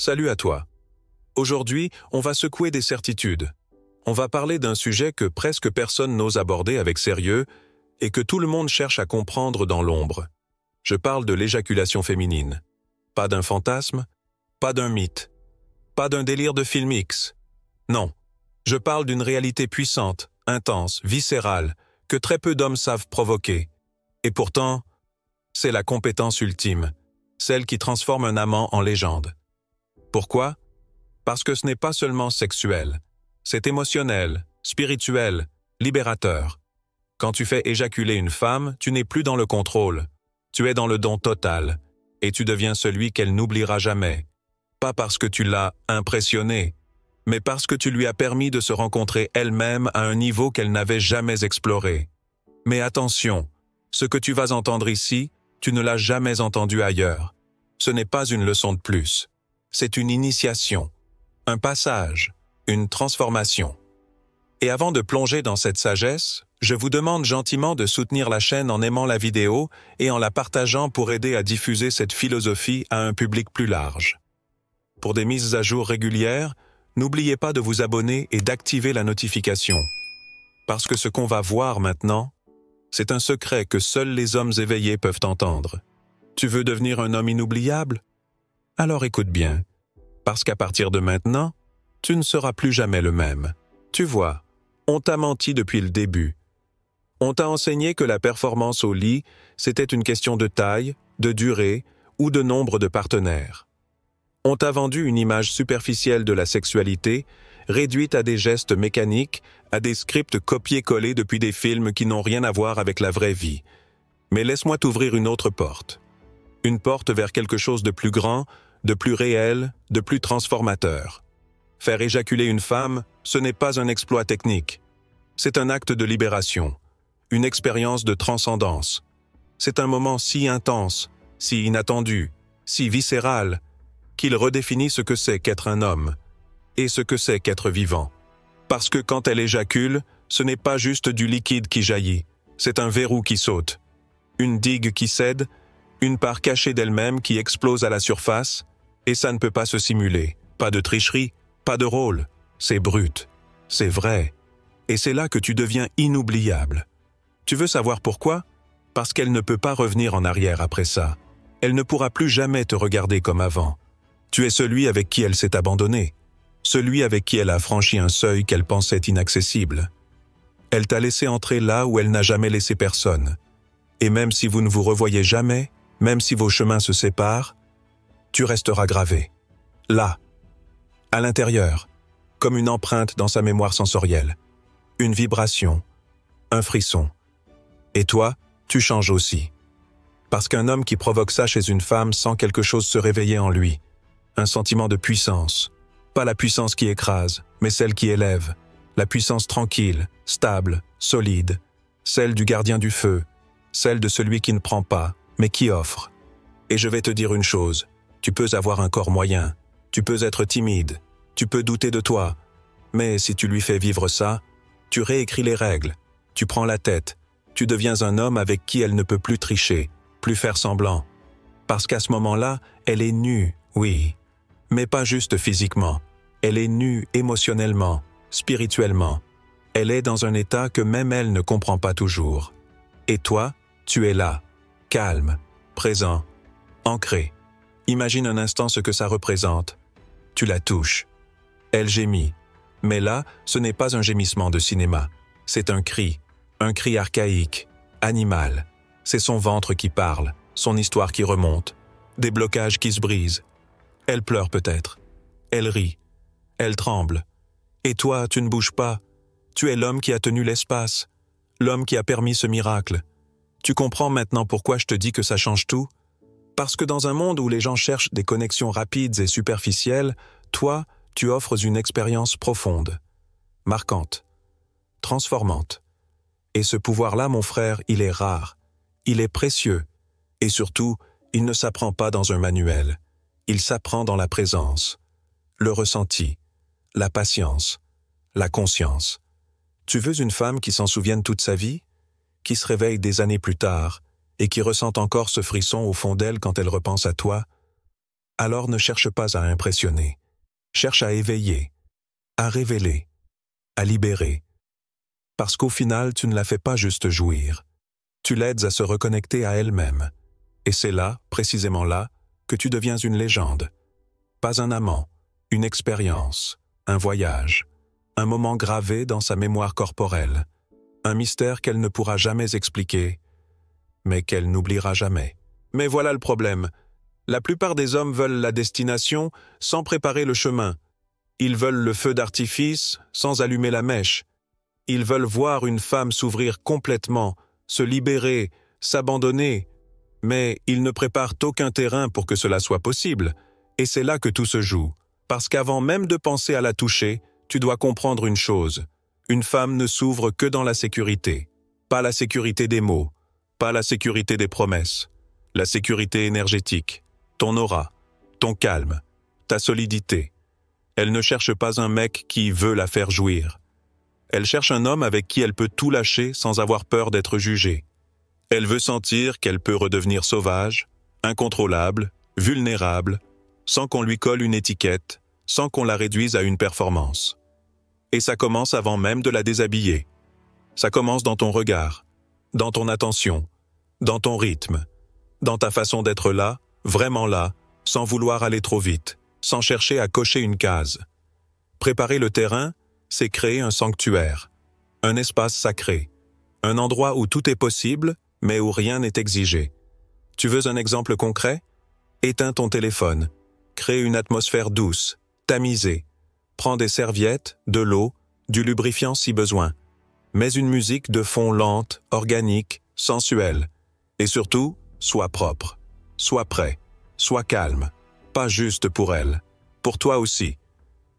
Salut à toi. Aujourd'hui, on va secouer des certitudes. On va parler d'un sujet que presque personne n'ose aborder avec sérieux et que tout le monde cherche à comprendre dans l'ombre. Je parle de l'éjaculation féminine. Pas d'un fantasme, pas d'un mythe, pas d'un délire de film X. Non, je parle d'une réalité puissante, intense, viscérale, que très peu d'hommes savent provoquer. Et pourtant, c'est la compétence ultime, celle qui transforme un amant en légende. Pourquoi? Parce que ce n'est pas seulement sexuel, c'est émotionnel, spirituel, libérateur. Quand tu fais éjaculer une femme, tu n'es plus dans le contrôle, tu es dans le don total, et tu deviens celui qu'elle n'oubliera jamais. Pas parce que tu l'as impressionnée, mais parce que tu lui as permis de se rencontrer elle-même à un niveau qu'elle n'avait jamais exploré. Mais attention, ce que tu vas entendre ici, tu ne l'as jamais entendu ailleurs. Ce n'est pas une leçon de plus. C'est une initiation, un passage, une transformation. Et avant de plonger dans cette sagesse, je vous demande gentiment de soutenir la chaîne en aimant la vidéo et en la partageant pour aider à diffuser cette philosophie à un public plus large. Pour des mises à jour régulières, n'oubliez pas de vous abonner et d'activer la notification. Parce que ce qu'on va voir maintenant, c'est un secret que seuls les hommes éveillés peuvent entendre. Tu veux devenir un homme inoubliable? Alors écoute bien, parce qu'à partir de maintenant, tu ne seras plus jamais le même. Tu vois, on t'a menti depuis le début. On t'a enseigné que la performance au lit, c'était une question de taille, de durée ou de nombre de partenaires. On t'a vendu une image superficielle de la sexualité, réduite à des gestes mécaniques, à des scripts copiés-collés depuis des films qui n'ont rien à voir avec la vraie vie. Mais laisse-moi t'ouvrir une autre porte. Une porte vers quelque chose de plus grand, de plus réel, de plus transformateur. Faire éjaculer une femme, ce n'est pas un exploit technique. C'est un acte de libération, une expérience de transcendance. C'est un moment si intense, si inattendu, si viscéral, qu'il redéfinit ce que c'est qu'être un homme et ce que c'est qu'être vivant. Parce que quand elle éjacule, ce n'est pas juste du liquide qui jaillit, c'est un verrou qui saute, une digue qui cède, une part cachée d'elle-même qui explose à la surface, et ça ne peut pas se simuler. Pas de tricherie, pas de rôle. C'est brut, c'est vrai. Et c'est là que tu deviens inoubliable. Tu veux savoir pourquoi? Parce qu'elle ne peut pas revenir en arrière après ça. Elle ne pourra plus jamais te regarder comme avant. Tu es celui avec qui elle s'est abandonnée, celui avec qui elle a franchi un seuil qu'elle pensait inaccessible. Elle t'a laissé entrer là où elle n'a jamais laissé personne. Et même si vous ne vous revoyez jamais, même si vos chemins se séparent, tu resteras gravé. Là, à l'intérieur, comme une empreinte dans sa mémoire sensorielle. Une vibration, un frisson. Et toi, tu changes aussi. Parce qu'un homme qui provoque ça chez une femme sent quelque chose se réveiller en lui. Un sentiment de puissance. Pas la puissance qui écrase, mais celle qui élève. La puissance tranquille, stable, solide. Celle du gardien du feu. Celle de celui qui ne prend pas, mais qui offre. Et je vais te dire une chose, tu peux avoir un corps moyen, tu peux être timide, tu peux douter de toi, mais si tu lui fais vivre ça, tu réécris les règles, tu prends la tête, tu deviens un homme avec qui elle ne peut plus tricher, plus faire semblant. Parce qu'à ce moment-là, elle est nue, oui, mais pas juste physiquement, elle est nue émotionnellement, spirituellement. Elle est dans un état que même elle ne comprend pas toujours. Et toi, tu es là, calme, présent, ancré. Imagine un instant ce que ça représente. Tu la touches. Elle gémit. Mais là, ce n'est pas un gémissement de cinéma. C'est un cri archaïque, animal. C'est son ventre qui parle, son histoire qui remonte, des blocages qui se brisent. Elle pleure peut-être. Elle rit. Elle tremble. Et toi, tu ne bouges pas. Tu es l'homme qui a tenu l'espace, l'homme qui a permis ce miracle. Tu comprends maintenant pourquoi je te dis que ça change tout? Parce que dans un monde où les gens cherchent des connexions rapides et superficielles, toi, tu offres une expérience profonde, marquante, transformante. Et ce pouvoir-là, mon frère, il est rare, il est précieux, et surtout, il ne s'apprend pas dans un manuel. Il s'apprend dans la présence, le ressenti, la patience, la conscience. Tu veux une femme qui s'en souvienne toute sa vie? Qui se réveille des années plus tard et qui ressent encore ce frisson au fond d'elle quand elle repense à toi? Alors ne cherche pas à impressionner. Cherche à éveiller, à révéler, à libérer. Parce qu'au final, tu ne la fais pas juste jouir. Tu l'aides à se reconnecter à elle-même. Et c'est là, précisément là, que tu deviens une légende. Pas un amant, une expérience, un voyage, un moment gravé dans sa mémoire corporelle, un mystère qu'elle ne pourra jamais expliquer, mais qu'elle n'oubliera jamais. Mais voilà le problème. La plupart des hommes veulent la destination sans préparer le chemin. Ils veulent le feu d'artifice sans allumer la mèche. Ils veulent voir une femme s'ouvrir complètement, se libérer, s'abandonner, mais ils ne préparent aucun terrain pour que cela soit possible. Et c'est là que tout se joue. Parce qu'avant même de penser à la toucher, tu dois comprendre une chose. Une femme ne s'ouvre que dans la sécurité. Pas la sécurité des mots, pas la sécurité des promesses. La sécurité énergétique, ton aura, ton calme, ta solidité. Elle ne cherche pas un mec qui veut la faire jouir. Elle cherche un homme avec qui elle peut tout lâcher sans avoir peur d'être jugée. Elle veut sentir qu'elle peut redevenir sauvage, incontrôlable, vulnérable, sans qu'on lui colle une étiquette, sans qu'on la réduise à une performance. Et ça commence avant même de la déshabiller. Ça commence dans ton regard, dans ton attention, dans ton rythme, dans ta façon d'être là, vraiment là, sans vouloir aller trop vite, sans chercher à cocher une case. Préparer le terrain, c'est créer un sanctuaire, un espace sacré, un endroit où tout est possible, mais où rien n'est exigé. Tu veux un exemple concret? Éteins ton téléphone, crée une atmosphère douce, tamisée. Prends des serviettes, de l'eau, du lubrifiant si besoin. Mets une musique de fond lente, organique, sensuelle. Et surtout, sois propre, sois prêt, sois calme. Pas juste pour elle, pour toi aussi.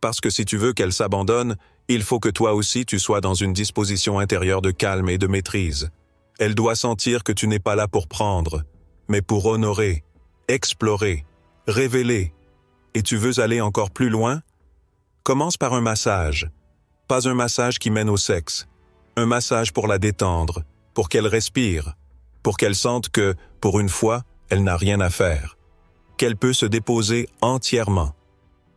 Parce que si tu veux qu'elle s'abandonne, il faut que toi aussi tu sois dans une disposition intérieure de calme et de maîtrise. Elle doit sentir que tu n'es pas là pour prendre, mais pour honorer, explorer, révéler. Et tu veux aller encore plus loin? Commence par un massage. Pas un massage qui mène au sexe. Un massage pour la détendre, pour qu'elle respire, pour qu'elle sente que, pour une fois, elle n'a rien à faire. Qu'elle peut se déposer entièrement.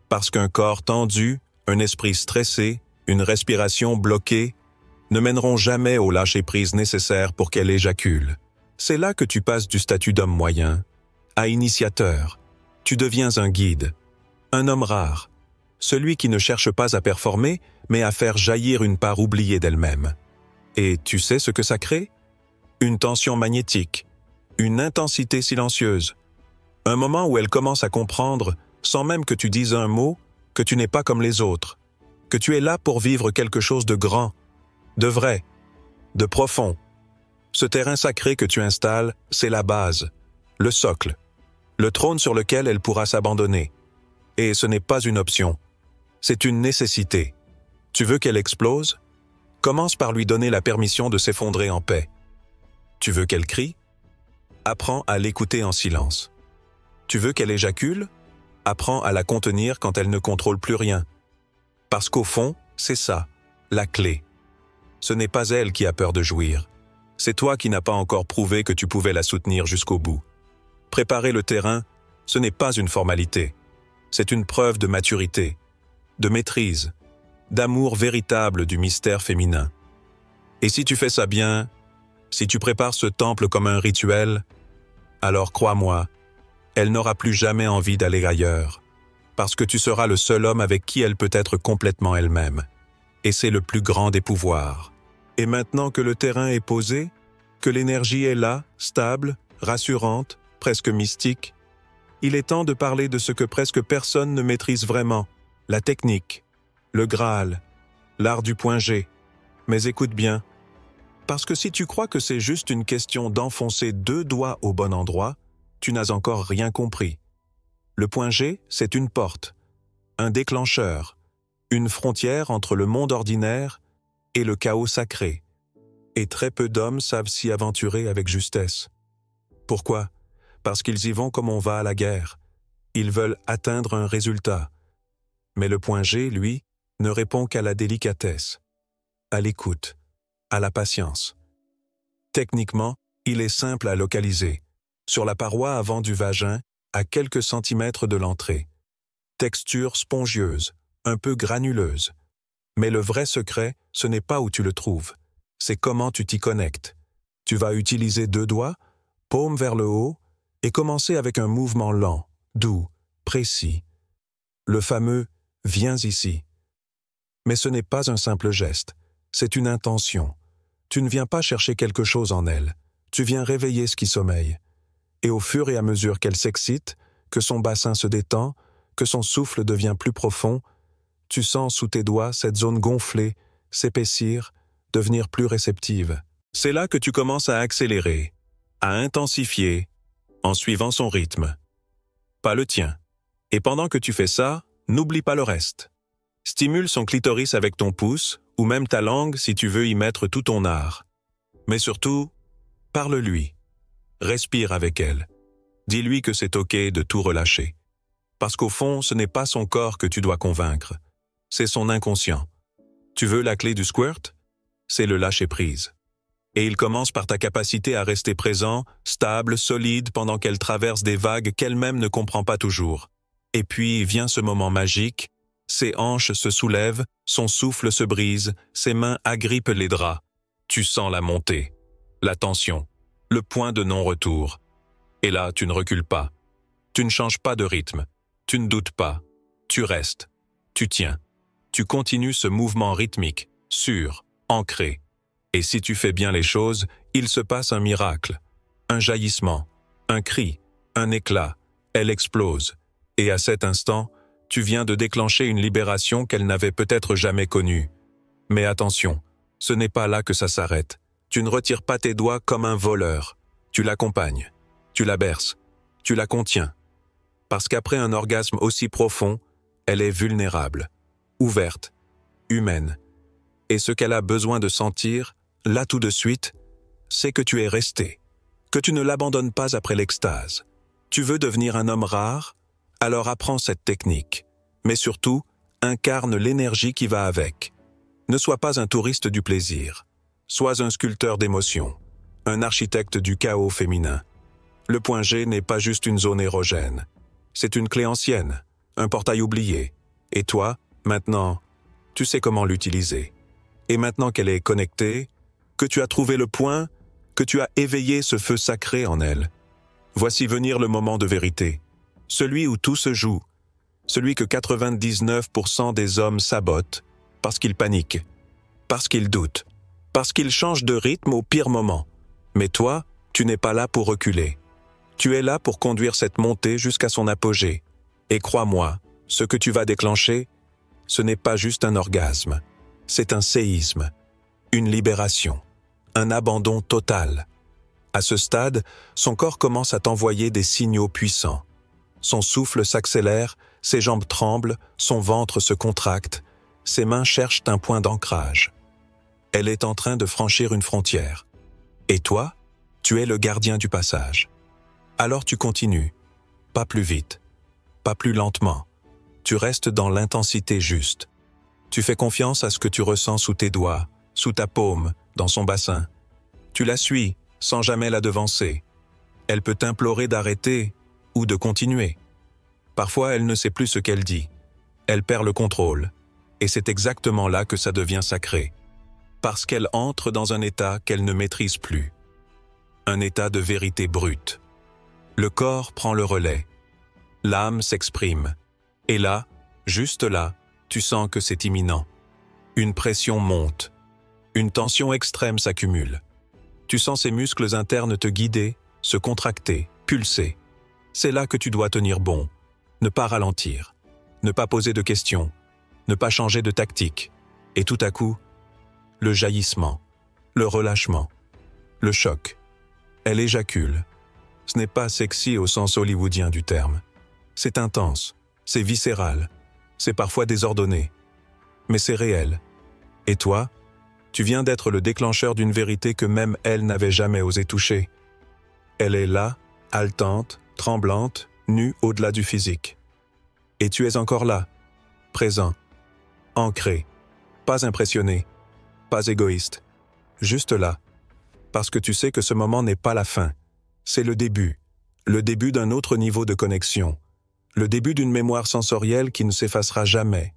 Parce qu'un corps tendu, un esprit stressé, une respiration bloquée, ne mèneront jamais au lâcher-prise nécessaire pour qu'elle éjacule. C'est là que tu passes du statut d'homme moyen à initiateur. Tu deviens un guide, un homme rare, celui qui ne cherche pas à performer, mais à faire jaillir une part oubliée d'elle-même. Et tu sais ce que ça crée? Une tension magnétique, une intensité silencieuse, un moment où elle commence à comprendre, sans même que tu dises un mot, que tu n'es pas comme les autres, que tu es là pour vivre quelque chose de grand, de vrai, de profond. Ce terrain sacré que tu installes, c'est la base, le socle, le trône sur lequel elle pourra s'abandonner. Et ce n'est pas une option, c'est une nécessité. Tu veux qu'elle explose? Commence par lui donner la permission de s'effondrer en paix. Tu veux qu'elle crie? Apprends à l'écouter en silence. Tu veux qu'elle éjacule? Apprends à la contenir quand elle ne contrôle plus rien. Parce qu'au fond, c'est ça, la clé. Ce n'est pas elle qui a peur de jouir. C'est toi qui n'as pas encore prouvé que tu pouvais la soutenir jusqu'au bout. Préparer le terrain, ce n'est pas une formalité. C'est une preuve de maturité, de maîtrise, d'amour véritable du mystère féminin. Et si tu fais ça bien, si tu prépares ce temple comme un rituel, alors crois-moi, elle n'aura plus jamais envie d'aller ailleurs, parce que tu seras le seul homme avec qui elle peut être complètement elle-même. Et c'est le plus grand des pouvoirs. Et maintenant que le terrain est posé, que l'énergie est là, stable, rassurante, presque mystique, il est temps de parler de ce que presque personne ne maîtrise vraiment, la technique, le Graal, l'art du point G. Mais écoute bien, parce que si tu crois que c'est juste une question d'enfoncer 2 doigts au bon endroit, tu n'as encore rien compris. Le point G, c'est une porte, un déclencheur, une frontière entre le monde ordinaire et le chaos sacré. Et très peu d'hommes savent s'y aventurer avec justesse. Pourquoi? Parce qu'ils y vont comme on va à la guerre. Ils veulent atteindre un résultat. Mais le point G, lui, ne répond qu'à la délicatesse, à l'écoute, à la patience. Techniquement, il est simple à localiser. Sur la paroi avant du vagin, à quelques centimètres de l'entrée. Texture spongieuse, un peu granuleuse. Mais le vrai secret, ce n'est pas où tu le trouves. C'est comment tu t'y connectes. Tu vas utiliser 2 doigts, paume vers le haut, et commencer avec un mouvement lent, doux, précis. Le fameux « viens ici ». Mais ce n'est pas un simple geste, c'est une intention. Tu ne viens pas chercher quelque chose en elle, tu viens réveiller ce qui sommeille. Et au fur et à mesure qu'elle s'excite, que son bassin se détend, que son souffle devient plus profond, tu sens sous tes doigts cette zone gonfler, s'épaissir, devenir plus réceptive. C'est là que tu commences à accélérer, à intensifier, en suivant son rythme. Pas le tien. Et pendant que tu fais ça, n'oublie pas le reste. Stimule son clitoris avec ton pouce, ou même ta langue si tu veux y mettre tout ton art. Mais surtout, parle-lui. Respire avec elle. Dis-lui que c'est OK de tout relâcher. Parce qu'au fond, ce n'est pas son corps que tu dois convaincre. C'est son inconscient. Tu veux la clé du squirt? C'est le lâcher-prise. Et il commence par ta capacité à rester présent, stable, solide, pendant qu'elle traverse des vagues qu'elle-même ne comprend pas toujours. Et puis vient ce moment magique, ses hanches se soulèvent, son souffle se brise, ses mains agrippent les draps. Tu sens la montée, la tension, le point de non-retour. Et là, tu ne recules pas. Tu ne changes pas de rythme. Tu ne doutes pas. Tu restes. Tu tiens. Tu continues ce mouvement rythmique, sûr, ancré. Et si tu fais bien les choses, il se passe un miracle. Un jaillissement, un cri, un éclat. Elle explose. Et à cet instant, tu viens de déclencher une libération qu'elle n'avait peut-être jamais connue. Mais attention, ce n'est pas là que ça s'arrête. Tu ne retires pas tes doigts comme un voleur. Tu l'accompagnes. Tu la berces. Tu la contiens. Parce qu'après un orgasme aussi profond, elle est vulnérable, ouverte, humaine. Et ce qu'elle a besoin de sentir, là tout de suite, c'est que tu es resté, que tu ne l'abandonnes pas après l'extase. Tu veux devenir un homme rare? Alors apprends cette technique. Mais surtout, incarne l'énergie qui va avec. Ne sois pas un touriste du plaisir. Sois un sculpteur d'émotions, un architecte du chaos féminin. Le point G n'est pas juste une zone érogène. C'est une clé ancienne, un portail oublié. Et toi, maintenant, tu sais comment l'utiliser. Et maintenant qu'elle est connectée, que tu as trouvé le point, que tu as éveillé ce feu sacré en elle, voici venir le moment de vérité. Celui où tout se joue. Celui que 99% des hommes sabotent parce qu'ils paniquent, parce qu'ils doutent, parce qu'ils changent de rythme au pire moment. Mais toi, tu n'es pas là pour reculer. Tu es là pour conduire cette montée jusqu'à son apogée. Et crois-moi, ce que tu vas déclencher, ce n'est pas juste un orgasme. C'est un séisme, une libération, un abandon total. À ce stade, son corps commence à t'envoyer des signaux puissants. Son souffle s'accélère, ses jambes tremblent, son ventre se contracte, ses mains cherchent un point d'ancrage. Elle est en train de franchir une frontière. Et toi, tu es le gardien du passage. Alors tu continues, pas plus vite, pas plus lentement. Tu restes dans l'intensité juste. Tu fais confiance à ce que tu ressens sous tes doigts, sous ta paume, dans son bassin. Tu la suis, sans jamais la devancer. Elle peut t'implorer d'arrêter ou de continuer. Parfois, elle ne sait plus ce qu'elle dit. Elle perd le contrôle. Et c'est exactement là que ça devient sacré. Parce qu'elle entre dans un état qu'elle ne maîtrise plus. Un état de vérité brute. Le corps prend le relais. L'âme s'exprime. Et là, juste là, tu sens que c'est imminent. Une pression monte. Une tension extrême s'accumule. Tu sens ses muscles internes te guider, se contracter, pulser. C'est là que tu dois tenir bon. Ne pas ralentir. Ne pas poser de questions. Ne pas changer de tactique. Et tout à coup, le jaillissement, le relâchement, le choc. Elle éjacule. Ce n'est pas sexy au sens hollywoodien du terme. C'est intense, c'est viscéral, c'est parfois désordonné. Mais c'est réel. Et toi, tu viens d'être le déclencheur d'une vérité que même elle n'avait jamais osé toucher. Elle est là, haletante, tremblante, nue au-delà du physique. Et tu es encore là, présent, ancré, pas impressionné, pas égoïste, juste là, parce que tu sais que ce moment n'est pas la fin, c'est le début, le début d'un autre niveau de connexion, le début d'une mémoire sensorielle qui ne s'effacera jamais.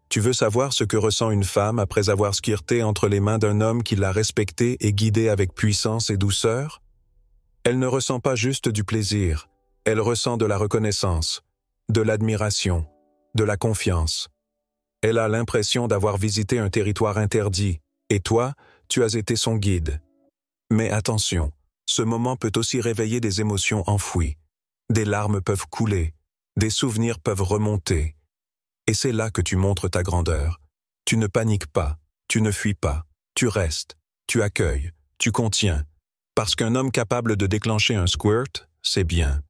Tu veux savoir ce que ressent une femme après avoir squirté entre les mains d'un homme qui l'a respectée et guidée avec puissance et douceur? Elle ne ressent pas juste du plaisir, elle ressent de la reconnaissance, de l'admiration, de la confiance. Elle a l'impression d'avoir visité un territoire interdit, et toi, tu as été son guide. Mais attention, ce moment peut aussi réveiller des émotions enfouies. Des larmes peuvent couler, des souvenirs peuvent remonter. Et c'est là que tu montres ta grandeur. Tu ne paniques pas, tu ne fuis pas, tu restes, tu accueilles, tu contiens. Parce qu'un homme capable de déclencher un squirt, c'est bien.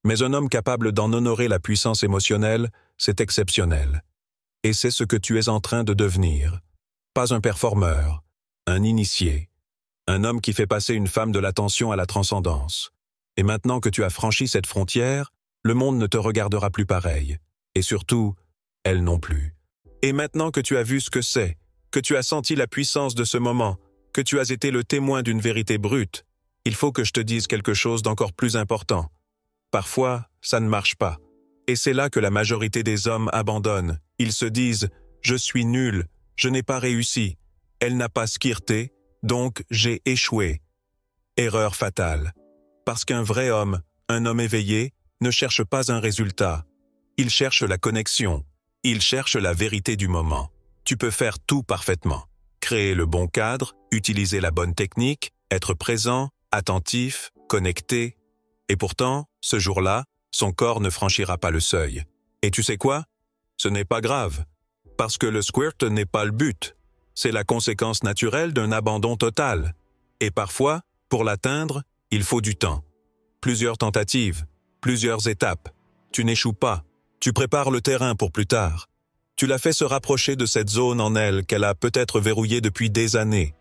Mais un homme capable d'en honorer la puissance émotionnelle, c'est exceptionnel. Et c'est ce que tu es en train de devenir. Pas un performeur, un initié. Un homme qui fait passer une femme de l'attention à la transcendance. Et maintenant que tu as franchi cette frontière, le monde ne te regardera plus pareil. Et surtout, elle non plus. Et maintenant que tu as vu ce que c'est, que tu as senti la puissance de ce moment, que tu as été le témoin d'une vérité brute, il faut que je te dise quelque chose d'encore plus important. Parfois, ça ne marche pas. Et c'est là que la majorité des hommes abandonnent. Ils se disent « Je suis nul, je n'ai pas réussi, elle n'a pas squirté, donc j'ai échoué. » Erreur fatale. Parce qu'un vrai homme, un homme éveillé, ne cherche pas un résultat. Il cherche la connexion. Il cherche la vérité du moment. Tu peux faire tout parfaitement. Créer le bon cadre, utiliser la bonne technique, être présent, attentif, connecté. Et pourtant, ce jour-là, son corps ne franchira pas le seuil. Et tu sais quoi? Ce n'est pas grave. Parce que le squirt n'est pas le but. C'est la conséquence naturelle d'un abandon total. Et parfois, pour l'atteindre, il faut du temps. Plusieurs tentatives, plusieurs étapes. Tu n'échoues pas. Tu prépares le terrain pour plus tard. Tu la fais se rapprocher de cette zone en elle qu'elle a peut-être verrouillée depuis des années.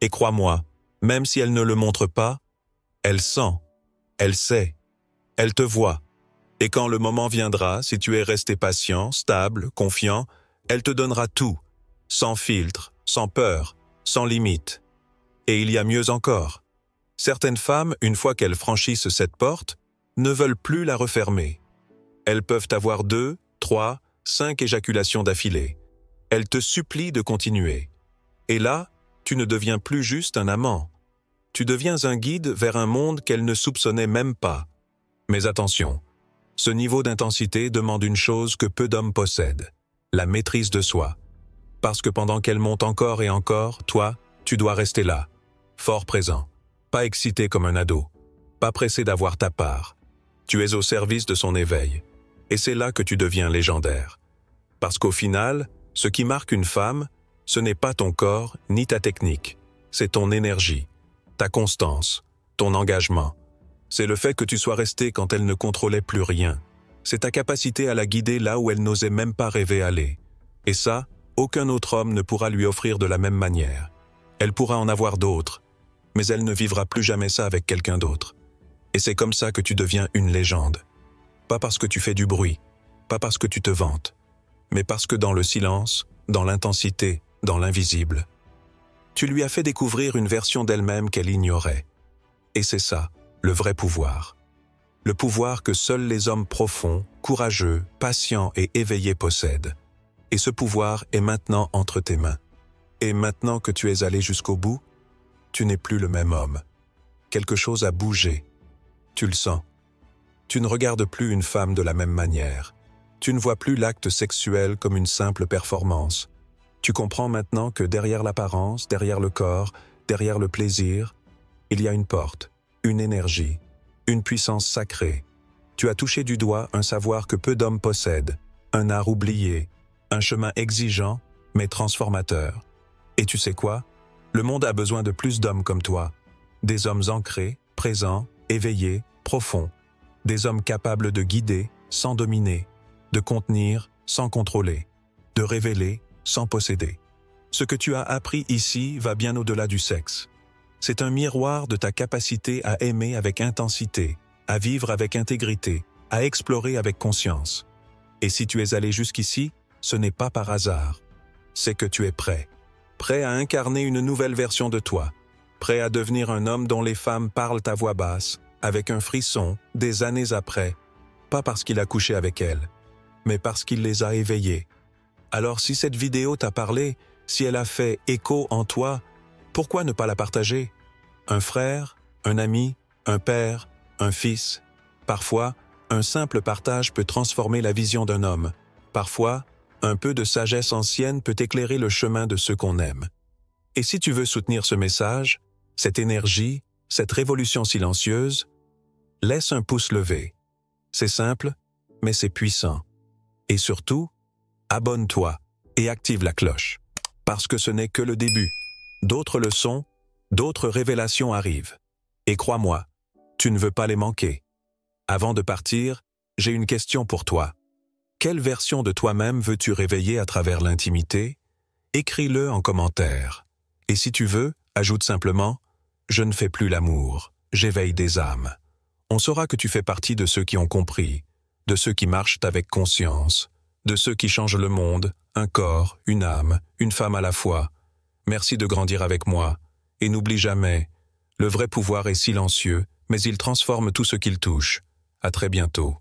Et crois-moi, même si elle ne le montre pas, elle sent, elle sait, elle te voit. Et quand le moment viendra, si tu es resté patient, stable, confiant, elle te donnera tout, sans filtre, sans peur, sans limite. Et il y a mieux encore. Certaines femmes, une fois qu'elles franchissent cette porte, ne veulent plus la refermer. Elles peuvent avoir 2, 3, 5 éjaculations d'affilée. Elles te supplient de continuer. Et là, tu ne deviens plus juste un amant. Tu deviens un guide vers un monde qu'elles ne soupçonnaient même pas. Mais attention, ce niveau d'intensité demande une chose que peu d'hommes possèdent, la maîtrise de soi. Parce que pendant qu'elle monte encore et encore, toi, tu dois rester là, fort présent, pas excité comme un ado, pas pressé d'avoir ta part. Tu es au service de son éveil. Et c'est là que tu deviens légendaire. Parce qu'au final, ce qui marque une femme, ce n'est pas ton corps ni ta technique, c'est ton énergie, ta constance, ton engagement. C'est le fait que tu sois resté quand elle ne contrôlait plus rien. C'est ta capacité à la guider là où elle n'osait même pas rêver aller. Et ça, aucun autre homme ne pourra lui offrir de la même manière. Elle pourra en avoir d'autres, mais elle ne vivra plus jamais ça avec quelqu'un d'autre. Et c'est comme ça que tu deviens une légende. Pas parce que tu fais du bruit, pas parce que tu te vantes, mais parce que dans le silence, dans l'intensité, dans l'invisible, tu lui as fait découvrir une version d'elle-même qu'elle ignorait. Et c'est ça, le vrai pouvoir. Le pouvoir que seuls les hommes profonds, courageux, patients et éveillés possèdent. Et ce pouvoir est maintenant entre tes mains. Et maintenant que tu es allé jusqu'au bout, tu n'es plus le même homme. Quelque chose a bougé. Tu le sens. Tu ne regardes plus une femme de la même manière. Tu ne vois plus l'acte sexuel comme une simple performance. Tu comprends maintenant que derrière l'apparence, derrière le corps, derrière le plaisir, il y a une porte, une énergie, une puissance sacrée. Tu as touché du doigt un savoir que peu d'hommes possèdent, un art oublié, un chemin exigeant, mais transformateur. Et tu sais quoi? Le monde a besoin de plus d'hommes comme toi. Des hommes ancrés, présents, éveillés, profonds. Des hommes capables de guider sans dominer, de contenir sans contrôler, de révéler sans posséder. Ce que tu as appris ici va bien au-delà du sexe. C'est un miroir de ta capacité à aimer avec intensité, à vivre avec intégrité, à explorer avec conscience. Et si tu es allé jusqu'ici, ce n'est pas par hasard. C'est que tu es prêt. Prêt à incarner une nouvelle version de toi. Prêt à devenir un homme dont les femmes parlent à voix basse, avec un frisson, des années après, pas parce qu'il a couché avec elle, mais parce qu'il les a éveillés. Alors si cette vidéo t'a parlé, si elle a fait écho en toi, pourquoi ne pas la partager? Un frère, un ami, un père, un fils. Parfois, un simple partage peut transformer la vision d'un homme. Parfois, un peu de sagesse ancienne peut éclairer le chemin de ceux qu'on aime. Et si tu veux soutenir ce message, cette énergie, cette révolution silencieuse, laisse un pouce levé. C'est simple, mais c'est puissant. Et surtout, abonne-toi et active la cloche. Parce que ce n'est que le début. D'autres leçons, d'autres révélations arrivent. Et crois-moi, tu ne veux pas les manquer. Avant de partir, j'ai une question pour toi. Quelle version de toi-même veux-tu réveiller à travers l'intimité? Écris-le en commentaire. Et si tu veux, ajoute simplement « Je ne fais plus l'amour, j'éveille des âmes ». On saura que tu fais partie de ceux qui ont compris, de ceux qui marchent avec conscience, de ceux qui changent le monde, un corps, une âme, une femme à la fois. Merci de grandir avec moi. Et n'oublie jamais, le vrai pouvoir est silencieux, mais il transforme tout ce qu'il touche. À très bientôt.